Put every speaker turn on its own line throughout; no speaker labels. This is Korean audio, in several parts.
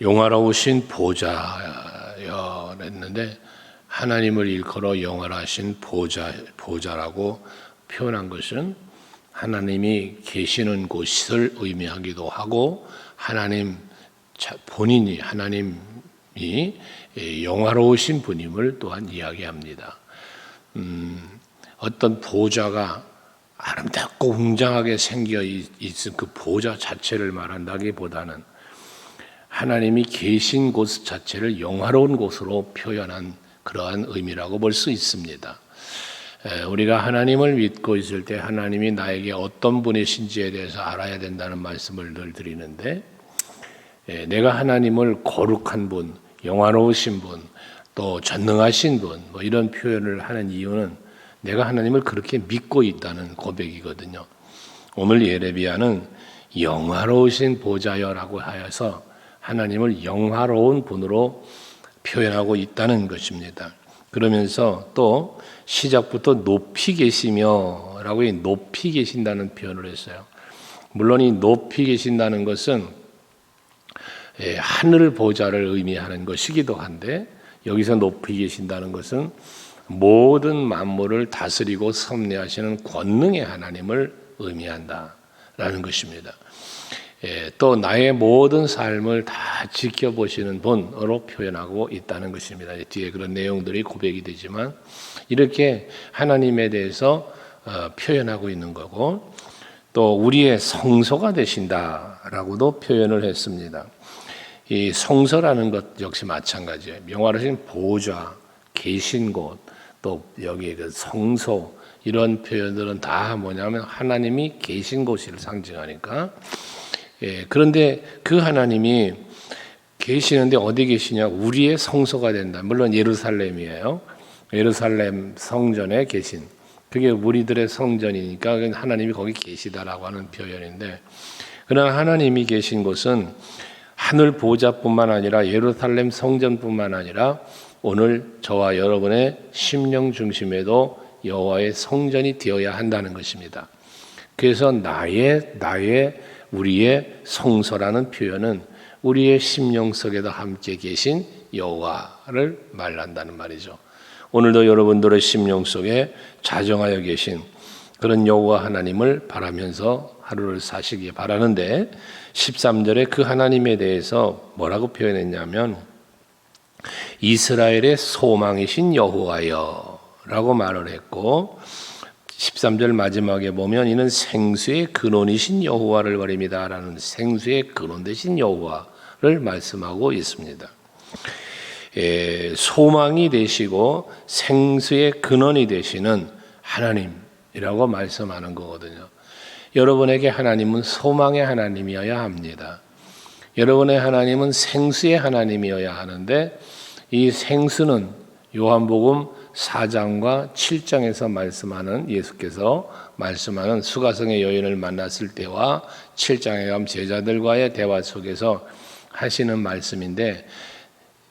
영화로우신 보좌여 했는데 하나님을 일컬어 영화로우신 보좌라고 표현한 것은 하나님이 계시는 곳을 의미하기도 하고 하나님 본인이 하나님이 영화로우신 분임을 또한 이야기합니다. 어떤 보좌가 아름답고 웅장하게 생겨 있은 그 보좌 자체를 말한다기보다는 하나님이 계신 곳 자체를 영화로운 곳으로 표현한 그러한 의미라고 볼 수 있습니다. 우리가 하나님을 믿고 있을 때 하나님이 나에게 어떤 분이신지에 대해서 알아야 된다는 말씀을 늘 드리는데, 내가 하나님을 거룩한 분, 영화로우신 분, 또 전능하신 분, 이런 표현을 하는 이유는 내가 하나님을 그렇게 믿고 있다는 고백이거든요. 오늘 예레미야는 영화로우신 보좌여라고 하여서 하나님을 영화로운 분으로 표현하고 있다는 것입니다. 그러면서 또 시작부터 높이 계시며 라고 높이 계신다는 표현을 했어요. 물론 이 높이 계신다는 것은 하늘 보좌를 의미하는 것이기도 한데, 여기서 높이 계신다는 것은 모든 만물을 다스리고 섭리하시는 권능의 하나님을 의미한다라는 것입니다. 또 나의 모든 삶을 다 지켜보시는 분으로 표현하고 있다는 것입니다. 뒤에 그런 내용들이 고백이 되지만 이렇게 하나님에 대해서 표현하고 있는 거고, 또 우리의 성소가 되신다라고도 표현을 했습니다. 이 성소라는 것 역시 마찬가지예요. 영화로우신 보좌, 계신 곳, 또 여기 그 성소, 이런 표현들은 다 뭐냐면 하나님이 계신 곳을 상징하니까. 그런데 그 하나님이 계시는데 어디 계시냐? 우리의 성소가 된다. 물론 예루살렘이에요. 예루살렘 성전에 계신, 그게 우리들의 성전이니까 하나님이 거기 계시다라고 하는 표현인데, 그러나 하나님이 계신 곳은 하늘 보좌뿐만 아니라 예루살렘 성전뿐만 아니라 오늘 저와 여러분의 심령 중심에도 여호와의 성전이 되어야 한다는 것입니다. 그래서 우리의 성소라는 표현은 우리의 심령 속에도 함께 계신 여호와를 말한다는 말이죠. 오늘도 여러분들의 심령 속에 자정하여 계신 그런 여호와 하나님을 바라면서 하루를 사시기 바라는데, 13절에 그 하나님에 대해서 뭐라고 표현했냐면 이스라엘의 소망이신 여호와여 라고 말을 했고, 13절 마지막에 보면 이는 생수의 근원이신 여호와를 버립니다 라는 생수의 근원 되신 여호와를 말씀하고 있습니다. 소망이 되시고 생수의 근원이 되시는 하나님이라고 말씀하는 거거든요. 여러분에게 하나님은 소망의 하나님이어야 합니다. 여러분의 하나님은 생수의 하나님이어야 하는데, 이 생수는 요한복음 4장과 7장에서 말씀하는, 예수께서 말씀하는 수가성의 여인을 만났을 때와 7장에 가면 제자들과의 대화 속에서 하시는 말씀인데,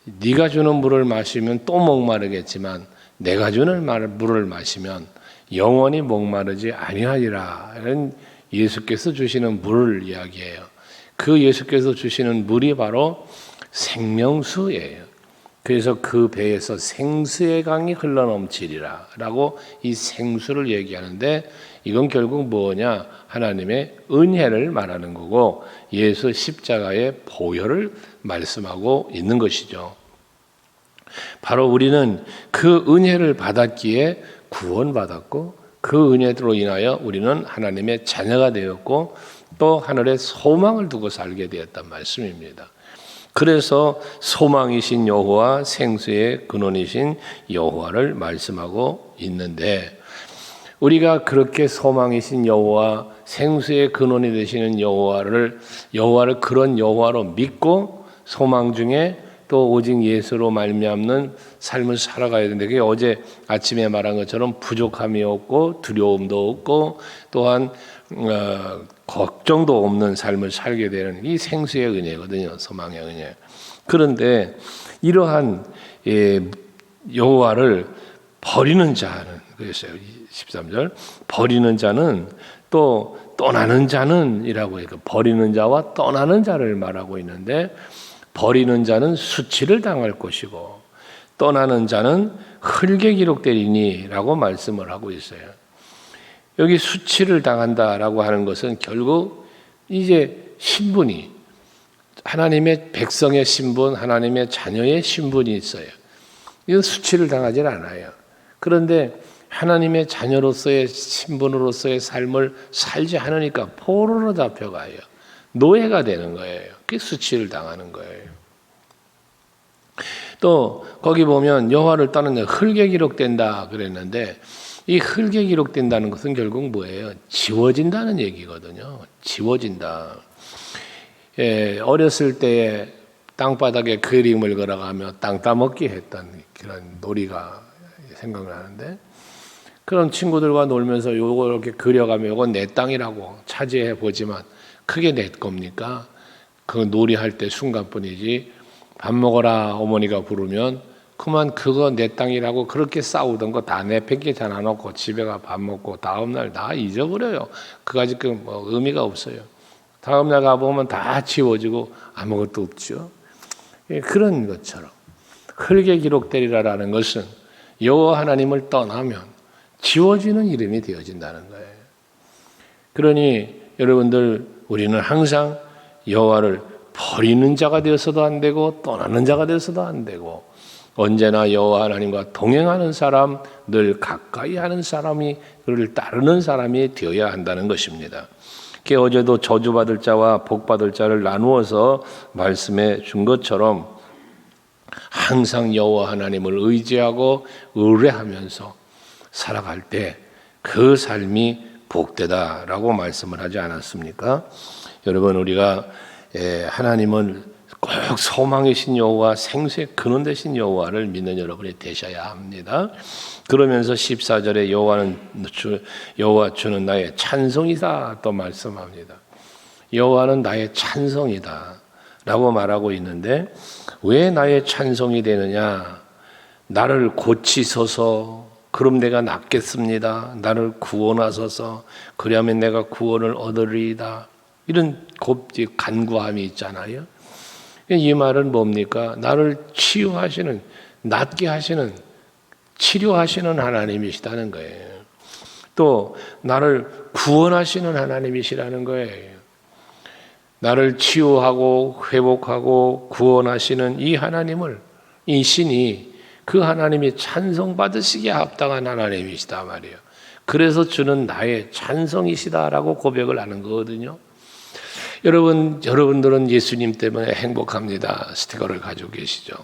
네가 주는 물을 마시면 또 목마르겠지만 내가 주는 물을 마시면 영원히 목마르지 아니하리라. 이런 예수께서 주시는 물을 이야기해요. 그 예수께서 주시는 물이 바로 생명수예요. 그래서 그 배에서 생수의 강이 흘러넘치리라 라고 이 생수를 얘기하는데, 이건 결국 뭐냐? 하나님의 은혜를 말하는 거고 예수 십자가의 보혈을 말씀하고 있는 것이죠. 바로 우리는 그 은혜를 받았기에 구원받았고, 그 은혜로 인하여 우리는 하나님의 자녀가 되었고 또 하늘에 소망을 두고 살게 되었단 말씀입니다. 그래서 소망이신 여호와, 생수의 근원이신 여호와를 말씀하고 있는데, 우리가 그렇게 소망이신 여호와, 생수의 근원이 되시는 여호와를 그런 여호와로 믿고 소망 중에 또 오직 예수로 말미암는 삶을 살아가야 되는데, 그게 어제 아침에 말한 것처럼 부족함이 없고 두려움도 없고 또한 걱정도 없는 삶을 살게 되는 이 생수의 은혜거든요. 소망의 은혜. 그런데 이러한 여호와를 버리는 자는, 그랬어요. 13절 버리는 자는 또 떠나는 자는 이라고 해요. 버리는 자와 떠나는 자를 말하고 있는데, 버리는 자는 수치를 당할 것이고 떠나는 자는 흙에 기록되리니 라고 말씀을 하고 있어요. 여기 수치를 당한다라고 하는 것은 결국 이제 신분이 하나님의 백성의 신분, 하나님의 자녀의 신분이 있어요. 이건 수치를 당하지 않아요. 그런데 하나님의 자녀로서의 신분으로서의 삶을 살지 않으니까 포로로 잡혀가요. 노예가 되는 거예요. 그게 수치를 당하는 거예요. 또 거기 보면 여호와를 떠난 자 흙에 기록된다 그랬는데 이 흙에 기록된다는 것은 결국 뭐예요? 지워진다는 얘기거든요. 지워진다. 어렸을 때에 땅바닥에 그림을 걸어가며 땅 따먹기 했던 그런 놀이가 생각나는데 그런 친구들과 놀면서 요거 이렇게 그려가며 요건 내 땅이라고 차지해 보지만 크게 내 겁니까? 그 놀이할 때 순간뿐이지 밥 먹어라 어머니가 부르면 그만 그거 내 땅이라고 그렇게 싸우던 거 다 내팽개 자놔놓고 집에 가 밥 먹고 다음날 다 잊어버려요. 그까짓 뭐 의미가 없어요. 다음날 가보면 다 지워지고 아무것도 없죠. 그런 것처럼 흙에 기록되리라라는 것은 여호와 하나님을 떠나면 지워지는 이름이 되어진다는 거예요. 그러니 여러분들 우리는 항상 여호와를 버리는 자가 되어서도 안 되고 떠나는 자가 되어서도 안 되고 언제나 여호와 하나님과 동행하는 사람, 늘 가까이 하는 사람이 그를 따르는 사람이 되어야 한다는 것입니다. 어제도 저주받을 자와 복받을 자를 나누어서 말씀해 준 것처럼 항상 여호와 하나님을 의지하고 의뢰하면서 살아갈 때 그 삶이 복되다라고 말씀을 하지 않았습니까? 여러분 우리가 하나님을 꼭 소망이신 여호와 생수의 근원 되신 여호와를 믿는 여러분이 되셔야 합니다. 그러면서 14절에 여호와 주는 나의 찬송이다 또 말씀합니다. 여호와는 나의 찬송이다 라고 말하고 있는데 왜 나의 찬송이 되느냐? 나를 고치소서 그럼 내가 낫겠습니다. 나를 구원하소서 그리하면 내가 구원을 얻으리이다. 이런 간구함이 있잖아요. 이 말은 뭡니까? 나를 치유하시는, 낫게 하시는, 치료하시는 하나님이시다는 거예요. 또 나를 구원하시는 하나님이시라는 거예요. 나를 치유하고 회복하고 구원하시는 이 하나님을, 이 신이 그 하나님이 찬송받으시기에 합당한 하나님이시다 말이에요. 그래서 주는 나의 찬송이시다라고 고백을 하는 거거든요. 여러분들은 예수님 때문에 행복합니다. 스티커를 가지고 계시죠.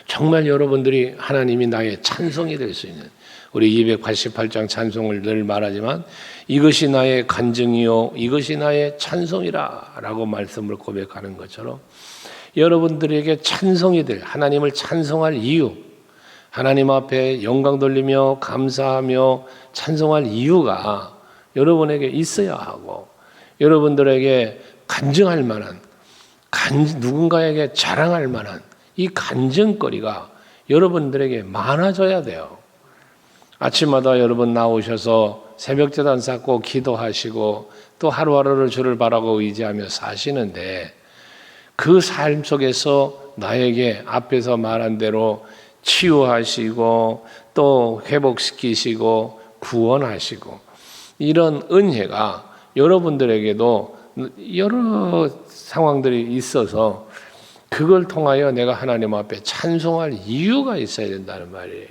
정말 여러분들이 하나님이 나의 찬송이 될 수 있는 우리 288장 찬송을 늘 말하지만 이것이 나의 간증이요 이것이 나의 찬송이라 라고 말씀을 고백하는 것처럼 여러분들에게 찬송이 될 하나님을 찬송할 이유 하나님 앞에 영광 돌리며 감사하며 찬송할 이유가 여러분에게 있어야 하고 여러분들에게 간증할 만한 누군가에게 자랑할 만한 이 간증거리가 여러분들에게 많아져야 돼요. 아침마다 여러분 나오셔서 새벽제단 쌓고 기도하시고 또 하루하루를 주를 바라고 의지하며 사시는데 그 삶 속에서 나에게 앞에서 말한 대로 치유하시고 또 회복시키시고 구원하시고 이런 은혜가 여러분들에게도 여러 상황들이 있어서 그걸 통하여 내가 하나님 앞에 찬송할 이유가 있어야 된다는 말이에요.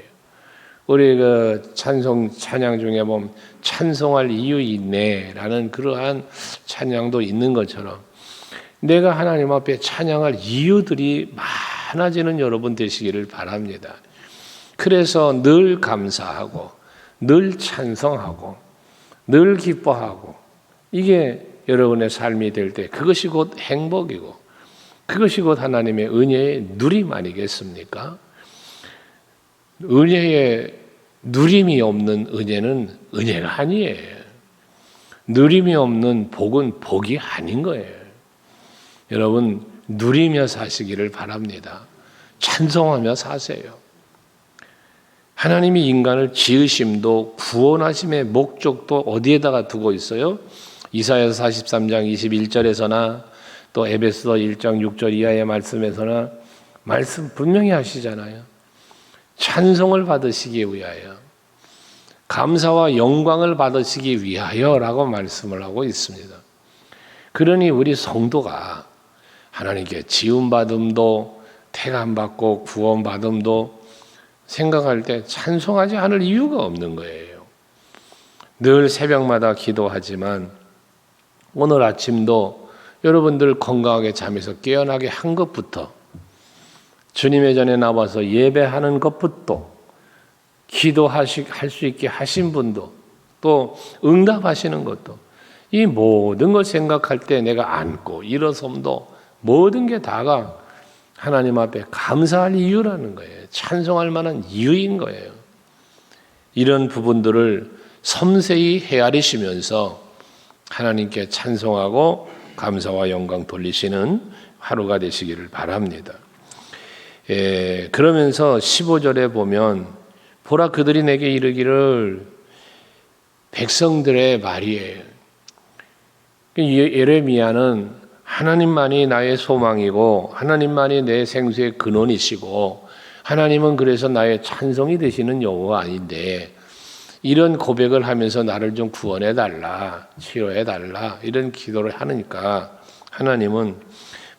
우리 그 찬양 중에 보면 찬송할 이유 있네라는 그러한 찬양도 있는 것처럼 내가 하나님 앞에 찬양할 이유들이 많아지는 여러분 되시기를 바랍니다. 그래서 늘 감사하고 늘 찬송하고 늘 기뻐하고 이게 여러분의 삶이 될 때 그것이 곧 행복이고 그것이 곧 하나님의 은혜의 누림 아니겠습니까? 은혜의 누림이 없는 은혜는 은혜가 아니에요. 누림이 없는 복은 복이 아닌 거예요. 여러분 누리며 사시기를 바랍니다. 찬송하며 사세요. 하나님이 인간을 지으심도 구원하심의 목적도 어디에다가 두고 있어요? 이사야서 43장 21절에서나 또 또 에베소서 1장 6절 이하의 말씀에서는 말씀 분명히 하시잖아요. 찬송을 받으시기 위하여, 감사와 영광을 받으시기 위하여라고 말씀을 하고 있습니다. 그러니 우리 성도가 하나님께 지음받음도, 택함받고 구원받음도 생각할 때 찬송하지 않을 이유가 없는 거예요. 늘 새벽마다 기도하지만 오늘 아침도 여러분들 건강하게 잠에서 깨어나게 한 것부터, 주님의 전에 나와서 예배하는 것부터, 기도할 수 있게 하신 분도, 또 응답하시는 것도, 이 모든 걸 생각할 때 내가 앉고 일어섬도 모든 게 다가 하나님 앞에 감사할 이유라는 거예요. 찬송할 만한 이유인 거예요. 이런 부분들을 섬세히 헤아리시면서 하나님께 찬송하고 감사와 영광 돌리시는 하루가 되시기를 바랍니다. 그러면서 15절에 보면 보라 그들이 내게 이르기를, 백성들의 말이에요. 예레미야는 하나님만이 나의 소망이고 하나님만이 내 생수의 근원이시고 하나님은 그래서 나의 찬송이 되시는 여호와 아닌데, 이런 고백을 하면서 나를 좀 구원해 달라, 치료해 달라, 이런 기도를 하니까 하나님은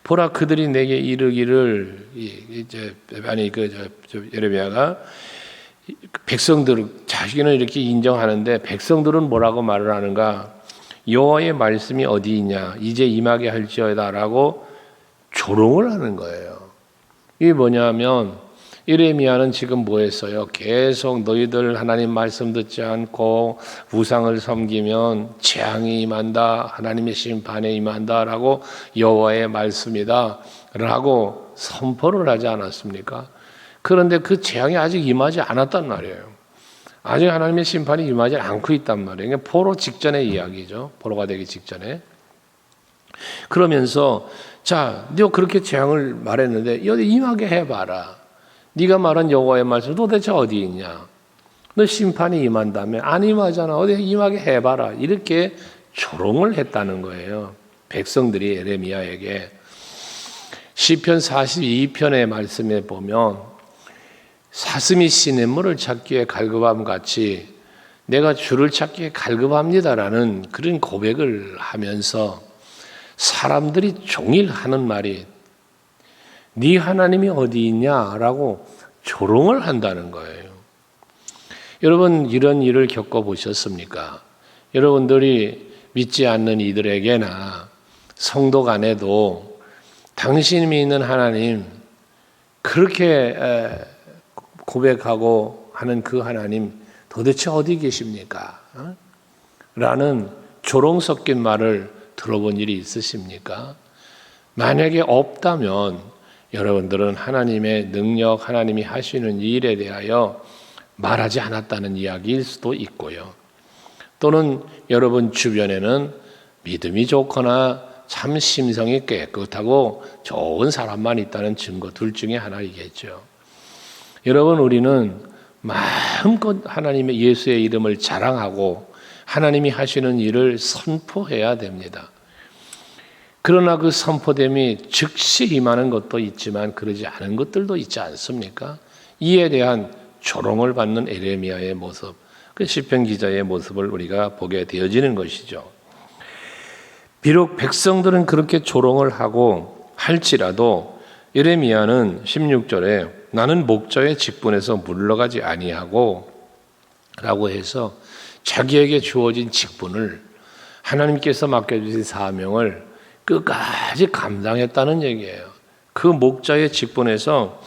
보라 그들이 내게 이르기를, 예레미야가 백성들 자기는 이렇게 인정하는데 백성들은 뭐라고 말을 하는가? 여호와의 말씀이 어디 있냐? 이제 임하게 할지어다라고 조롱을 하는 거예요. 이게 뭐냐면 예레미야는 지금 뭐 했어요? 계속 너희들 하나님 말씀 듣지 않고 우상을 섬기면 재앙이 임한다, 하나님의 심판에 임한다라고 여호와의 말씀이다 라고 선포를 하지 않았습니까? 그런데 그 재앙이 아직 임하지 않았단 말이에요. 아직 하나님의 심판이 임하지 않고 있단 말이에요. 포로 직전의 이야기죠. 포로가 되기 직전에. 그러면서 자, 너 그렇게 재앙을 말했는데 여기 임하게 해봐라. 네가 말한 여호와의 말씀 도대체 어디 있냐? 너 심판이 임한다며 안 임하잖아. 어디 임하게 해봐라. 이렇게 조롱을 했다는 거예요. 백성들이 예레미야에게. 시편 42편의 말씀에 보면 사슴이 시냇물을 찾기에 갈급함 같이 내가 주를 찾기에 갈급합니다라는 그런 고백을 하면서 사람들이 종일 하는 말이 네 하나님이 어디 있냐라고 조롱을 한다는 거예요. 여러분 이런 일을 겪어보셨습니까? 여러분들이 믿지 않는 이들에게나 성도 간에도 당신이 믿는 하나님 그렇게 고백하고 하는 그 하나님 도대체 어디 계십니까? 라는 조롱 섞인 말을 들어본 일이 있으십니까? 만약에 없다면 여러분들은 하나님의 능력, 하나님이 하시는 일에 대하여 말하지 않았다는 이야기일 수도 있고요. 또는 여러분 주변에는 믿음이 좋거나 참 심성이 깨끗하고 좋은 사람만 있다는 증거 둘 중에 하나이겠죠. 여러분 우리는 마음껏 하나님의 예수의 이름을 자랑하고 하나님이 하시는 일을 선포해야 됩니다. 그러나 그 선포됨이 즉시 임하는 것도 있지만 그러지 않은 것들도 있지 않습니까? 이에 대한 조롱을 받는 예레미야의 모습, 그 시편 기자의 모습을 우리가 보게 되어지는 것이죠. 비록 백성들은 그렇게 조롱을 하고 할지라도 예레미야는 16절에 나는 목자의 직분에서 물러가지 아니하고 라고 해서 자기에게 주어진 직분을 하나님께서 맡겨주신 사명을 끝까지 감당했다는 얘기예요. 그 목자의 직분에서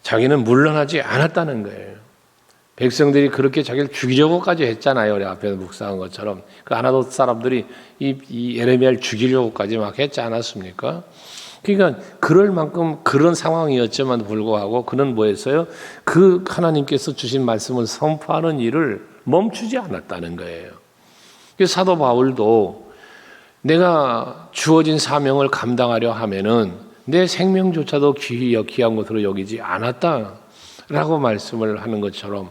자기는 물러나지 않았다는 거예요. 백성들이 그렇게 자기를 죽이려고까지 했잖아요. 우리 앞에서 묵상한 것처럼. 그 아나돗 사람들이 이 예레미야를 죽이려고까지 막 했지 않았습니까? 그러니까 그럴 만큼 그런 상황이었지만 불구하고 그는 뭐 했어요? 그 하나님께서 주신 말씀을 선포하는 일을 멈추지 않았다는 거예요. 사도 바울도 내가 주어진 사명을 감당하려 하면은 내 생명조차도 귀한 것으로 여기지 않았다라고 말씀을 하는 것처럼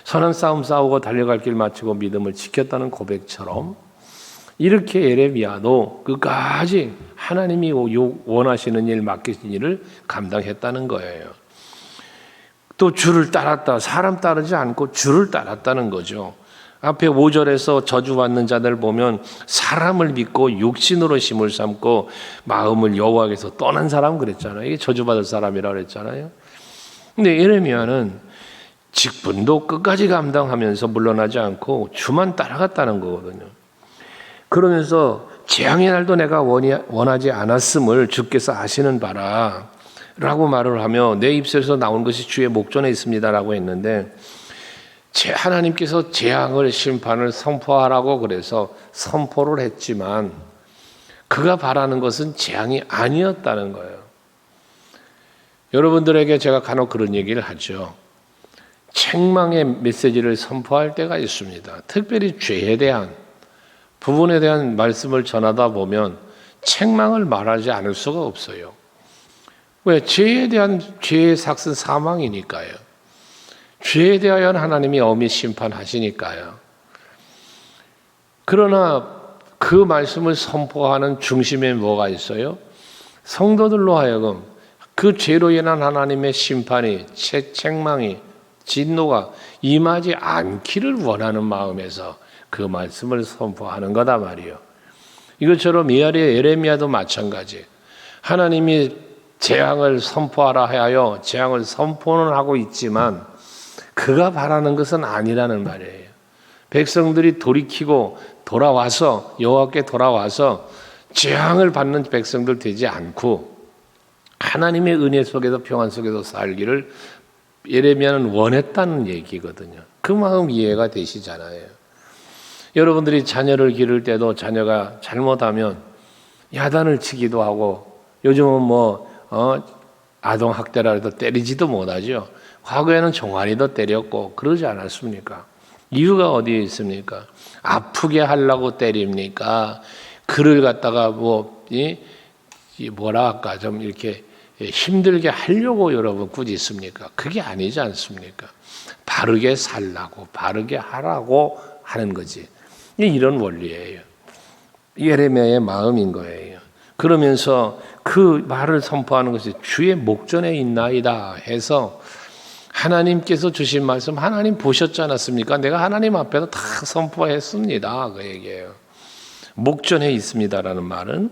선한 싸움 싸우고 달려갈 길 마치고 믿음을 지켰다는 고백처럼 이렇게 예레미야도 끝까지 하나님이 원하시는 일, 맡기신 일을 감당했다는 거예요. 또 주를 따랐다. 사람 따르지 않고 주를 따랐다는 거죠. 앞에 5절에서 저주받는 자들 보면 사람을 믿고 육신으로 힘을 삼고 마음을 여호와께서 떠난 사람 그랬잖아요. 이게 저주받을 사람이라고 그랬잖아요. 근데 예레미야는 직분도 끝까지 감당하면서 물러나지 않고 주만 따라갔다는 거거든요. 그러면서 재앙의 날도 내가 원하지 않았음을 주께서 아시는 바라 라고 말을 하며 내 입술에서 나온 것이 주의 목전에 있습니다라고 했는데 하나님께서 재앙을 심판을 선포하라고 그래서 선포를 했지만 그가 바라는 것은 재앙이 아니었다는 거예요. 여러분들에게 제가 간혹 그런 얘기를 하죠. 책망의 메시지를 선포할 때가 있습니다. 특별히 죄에 대한 부분에 대한 말씀을 전하다 보면 책망을 말하지 않을 수가 없어요. 왜? 죄에 대한 죄의 삭은 사망이니까요. 죄에 대하여는 하나님이 엄히 심판하시니까요. 그러나 그 말씀을 선포하는 중심에 뭐가 있어요? 성도들로 하여금 그 죄로 인한 하나님의 심판이, 책망이, 진노가 임하지 않기를 원하는 마음에서 그 말씀을 선포하는 거다 말이요. 이것처럼 예레미야도 마찬가지. 하나님이 재앙을 선포하라 하여 재앙을 선포는 하고 있지만 그가 바라는 것은 아니라는 말이에요. 백성들이 돌이키고 돌아와서 여호와께 돌아와서 재앙을 받는 백성들 되지 않고 하나님의 은혜 속에서 평안 속에서 살기를 예레미야는 원했다는 얘기거든요. 그 마음 이해가 되시잖아요. 여러분들이 자녀를 기를 때도 자녀가 잘못하면 야단을 치기도 하고 요즘은 아동학대라 해도 때리지도 못하죠. 과거에는 종아리도 때렸고 그러지 않았습니까? 이유가 어디에 있습니까? 아프게 하려고 때립니까? 그를 갖다가 뭐라 할까 좀 이렇게 힘들게 하려고 여러분 꾸짖습니까? 그게 아니지 않습니까? 바르게 살라고 바르게 하라고 하는 거지. 이런 원리예요. 예레미야의 마음인 거예요. 그러면서 그 말을 선포하는 것이 주의 목전에 있나이다 해서 하나님께서 주신 말씀 하나님 보셨지 않았습니까? 내가 하나님 앞에서 다 선포했습니다. 그 얘기예요. 목전에 있습니다라는 말은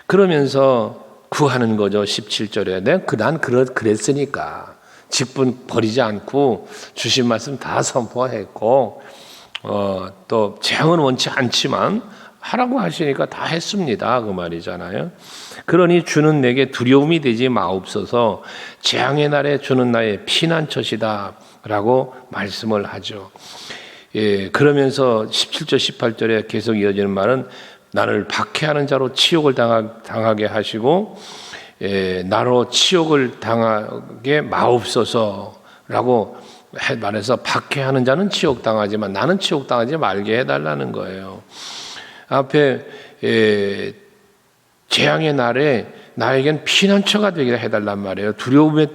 그러면서 구하는 거죠. 17절에 난 그랬으니까 직분 버리지 않고 주신 말씀 다 선포했고 또 재앙은 원치 않지만 하라고 하시니까 다 했습니다. 그 말이잖아요. 그러니 주는 내게 두려움이 되지 마옵소서. 재앙의 날에 주는 나의 피난처시다 라고 말씀을 하죠. 예, 그러면서 17절 18절에 계속 이어지는 말은 나를 박해하는 자로 치욕을 당하게 하시고 나로 치욕을 당하게 마옵소서라고 말해서 박해하는 자는 치욕당하지만 나는 치욕당하지 말게 해달라는 거예요. 앞에 재앙의 날에 나에겐 피난처가 되게 해달란 말이에요.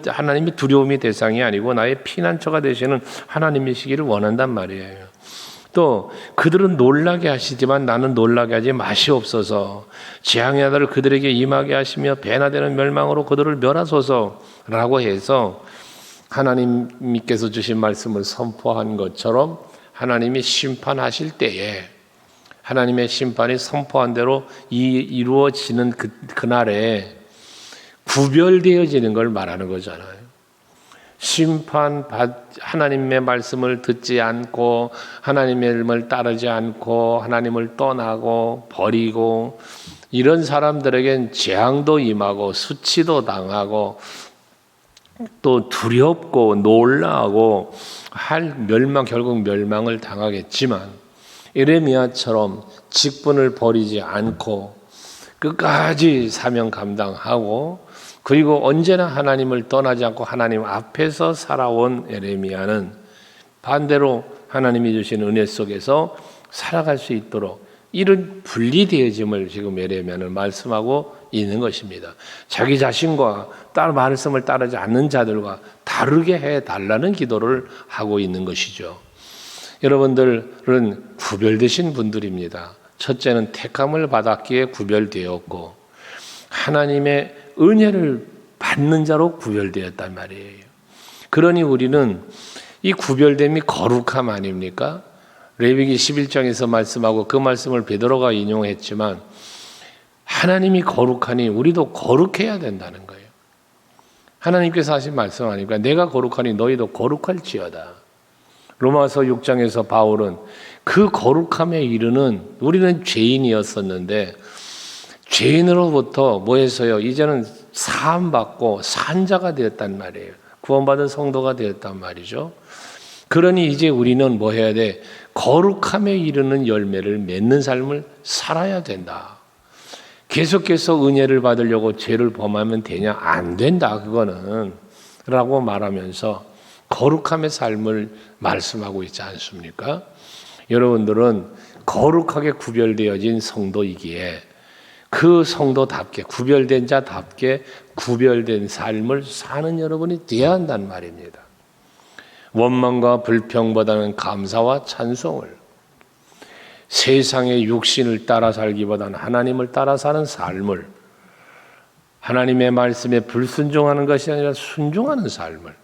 하나님이 두려움의 대상이 아니고 나의 피난처가 되시는 하나님이시기를 원한단 말이에요. 또 그들은 놀라게 하시지만 나는 놀라게 하지 마시옵소서. 재앙의 날을 그들에게 임하게 하시며 배나 되는 멸망으로 그들을 멸하소서라고 해서 하나님께서 주신 말씀을 선포한 것처럼 하나님이 심판하실 때에 하나님의 심판이 선포한 대로 이루어지는 그날에 구별되어지는 걸 말하는 거잖아요. 하나님의 말씀을 듣지 않고 하나님의 말을 따르지 않고 하나님을 떠나고 버리고 이런 사람들에겐 재앙도 임하고 수치도 당하고 또 두렵고 놀라고 결국 멸망을 당하겠지만 예레미야처럼 직분을 버리지 않고 끝까지 사명 감당하고 그리고 언제나 하나님을 떠나지 않고 하나님 앞에서 살아온 예레미야는 반대로 하나님이 주신 은혜 속에서 살아갈 수 있도록 이런 분리되어짐을 지금 예레미야는 말씀하고 있는 것입니다. 자기 자신과 말씀을 따르지 않는 자들과 다르게 해달라는 기도를 하고 있는 것이죠. 여러분들은 구별되신 분들입니다. 첫째는 택함을 받았기에 구별되었고 하나님의 은혜를 받는 자로 구별되었단 말이에요. 그러니 우리는 이 구별됨이 거룩함 아닙니까? 레위기 11장에서 말씀하고 그 말씀을 베드로가 인용했지만 하나님이 거룩하니 우리도 거룩해야 된다는 거예요. 하나님께서 하신 말씀 아닙니까? 내가 거룩하니 너희도 거룩할지어다. 로마서 6장에서 바울은 그 거룩함에 이르는 우리는 죄인이었었는데 죄인으로부터 뭐해서요? 이제는 사함받고 산자가 되었단 말이에요. 구원받은 성도가 되었단 말이죠. 그러니 이제 우리는 뭐 해야 돼? 거룩함에 이르는 열매를 맺는 삶을 살아야 된다. 계속해서 은혜를 받으려고 죄를 범하면 되냐? 안 된다, 그거는. 라고 말하면서 거룩함의 삶을 말씀하고 있지 않습니까? 여러분들은 거룩하게 구별되어진 성도이기에 그 성도답게 구별된 자답게 구별된 삶을 사는 여러분이 되어야 한다는 말입니다. 원망과 불평보다는 감사와 찬송을, 세상의 육신을 따라 살기보다는 하나님을 따라 사는 삶을, 하나님의 말씀에 불순종하는 것이 아니라 순종하는 삶을,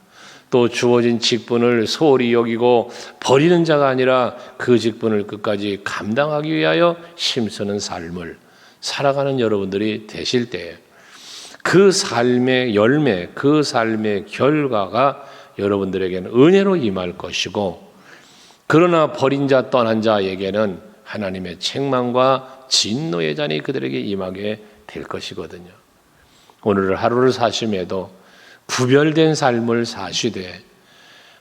또 주어진 직분을 소홀히 여기고 버리는 자가 아니라 그 직분을 끝까지 감당하기 위하여 힘쓰는 삶을 살아가는 여러분들이 되실 때 그 삶의 열매, 그 삶의 결과가 여러분들에게는 은혜로 임할 것이고, 그러나 버린 자 떠난 자에게는 하나님의 책망과 진노의 잔이 그들에게 임하게 될 것이거든요. 오늘 하루를 사심에도 구별된 삶을 사시되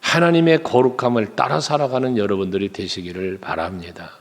하나님의 거룩함을 따라 살아가는 여러분들이 되시기를 바랍니다.